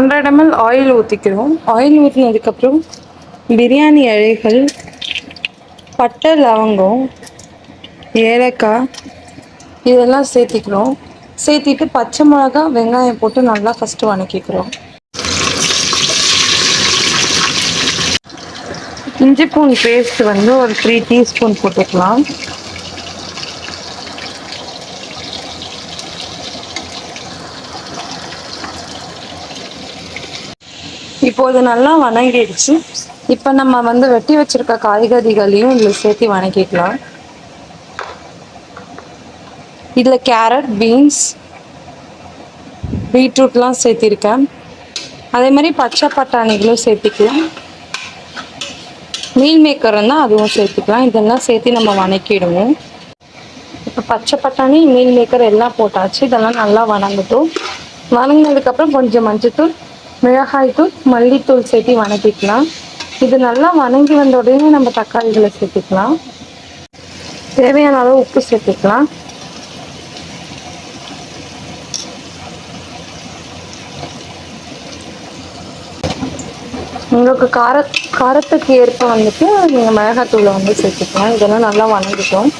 100 ml oil ஊற்றிக்கிறோம். Oil ஊற்றினதுக்கப்புறம் biryani இலைகள், பட்டை, லவங்கம், ஏலக்காய் இதெல்லாம் சேர்த்திக்கிறோம். சேர்த்திட்டு பச்சை மிளகா, வெங்காயம் போட்டு நல்லா ஃபஸ்ட்டு வதக்கிக்கிறோம். இஞ்சி பூண்டு பேஸ்ட் வந்து ஒரு 3 டீஸ்பூன் போட்டுக்கலாம். இப்போ இது நல்லா வதங்கிடுச்சு. இப்போ நம்ம வந்து வெட்டி வச்சிருக்க காய்கறிகளையும் இதில் சேர்த்து வதக்கிக்கலாம். இதில் கேரட், பீன்ஸ், பீட்ரூட்லாம் சேர்த்திருக்கேன். அதே மாதிரி பச்சை பட்டாணிகளும் சேர்த்துக்கலாம். மீல் மேக்கர் இருந்தால் அதுவும் சேர்த்துக்கலாம். இதெல்லாம் சேர்த்து நம்ம வதக்கிடுவோம். இப்போ பச்சை பட்டாணி, மீல் மேக்கர் எல்லாம் போட்டாச்சு. இதெல்லாம் நல்லா வதங்கட்டும். வதங்கினதுக்கப்புறம் கொஞ்சம் மஞ்சத்தூள், மிளகாய்த்தூள், மல்லித்தூள் சேர்த்து வதக்கிக்கலாம். இது நல்லா வதங்கி வந்த உடனே நம்ம தக்காளிகளை சேர்த்துக்கலாம். தேவையான அளவு உப்பு சேர்த்துக்கலாம். உங்களுக்கு காரத்துக்கு ஏற்ப வந்துட்டு நீங்கள் மிளகாத்தூளை வந்து சேர்த்துக்கலாம். இதெல்லாம் நல்லா வதங்கிட்டோம்.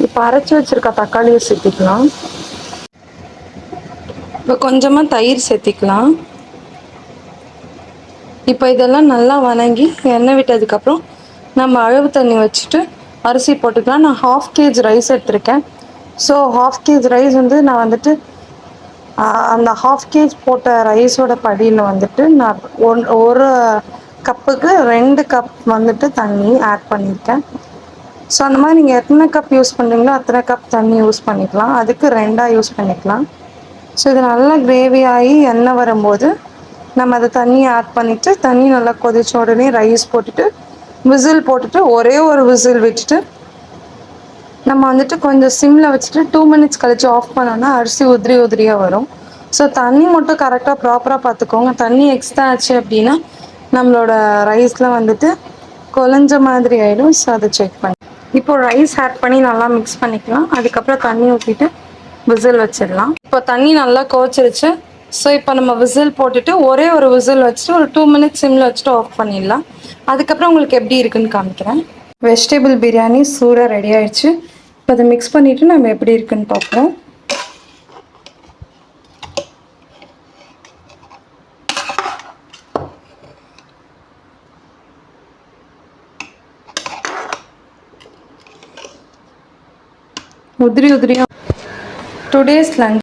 இப்போ அரைச்சி வச்சிருக்க தக்காளியை சேர்த்துக்கலாம். இப்போ கொஞ்சமாக தயிர் சேர்த்திக்கலாம். இப்போ இதெல்லாம் நல்லா வதங்கி எண்ணெய் விட்டதுக்கப்புறம் நம்ம அளவு தண்ணி வச்சுட்டு அரிசி போட்டுக்கலாம். நான் 1/2 kg ரைஸ் எடுத்திருக்கேன். ஸோ 1/2 kg ரைஸ் வந்து நான் வந்துட்டு அந்த 1/2 kg போட்ட ரைஸோட படியில் வந்துட்டு நான் ஒரு கப்புக்கு 2 கப் வந்துட்டு தண்ணி ஆட் பண்ணியிருக்கேன். ஸோ அந்த மாதிரி நீங்கள் எத்தனை கப் யூஸ் பண்ணுறீங்களோ அத்தனை கப் தண்ணி யூஸ் பண்ணிக்கலாம். அதுக்கு 2ஆக யூஸ் பண்ணிக்கலாம். ஸோ இது நல்லா கிரேவி ஆகி எண்ணெய் வரும்போது நம்ம அதை தண்ணியை ஆட் பண்ணிவிட்டு தண்ணி நல்லா கொதிச்ச உடனே ரைஸ் போட்டுட்டு விசில் போட்டுட்டு ஒரே ஒரு விசில் விட்டுட்டு நம்ம வந்துட்டு கொஞ்சம் சிம்மில் வச்சுட்டு 2 minutes கழிச்சு ஆஃப் பண்ணோன்னா அரிசி உதிரி உதிரியாக வரும். ஸோ தண்ணி மட்டும் கரெக்டாக ப்ராப்பராக பார்த்துக்கோங்க. தண்ணி எக்ஸ்ட்ரா ஆச்சு அப்படின்னா நம்மளோட ரைஸில் வந்துட்டு குழஞ்ச மாதிரி ஆகிடும். ஸோ அதை செக் பண்ணி இப்போ ரைஸ் ஆட் பண்ணி நல்லா மிக்ஸ் பண்ணிக்கலாம். அதுக்கப்புறம் தண்ணி ஊற்றிட்டு விசில் வச்சிடலாம். இப்போ தண்ணி நல்லா கொதிச்சிருச்சு. ஸோ இப்போ நம்ம விசில் போட்டுட்டு ஒரே ஒரு விசில் வச்சுட்டு ஒரு 2 minutes சிம்மில் வச்சுட்டு ஆஃப் பண்ணிடலாம். அதுக்கப்புறம் உங்களுக்கு எப்படி இருக்குன்னு காமிக்கிறேன். வெஜிடபிள் பிரியாணி சூடாக ரெடி ஆயிடுச்சு. இப்போ அதை மிக்ஸ் பண்ணிவிட்டு நம்ம எப்படி இருக்குன்னு பார்ப்போம். உதிரி உதிரியாக டுடேஸ் லஞ்ச்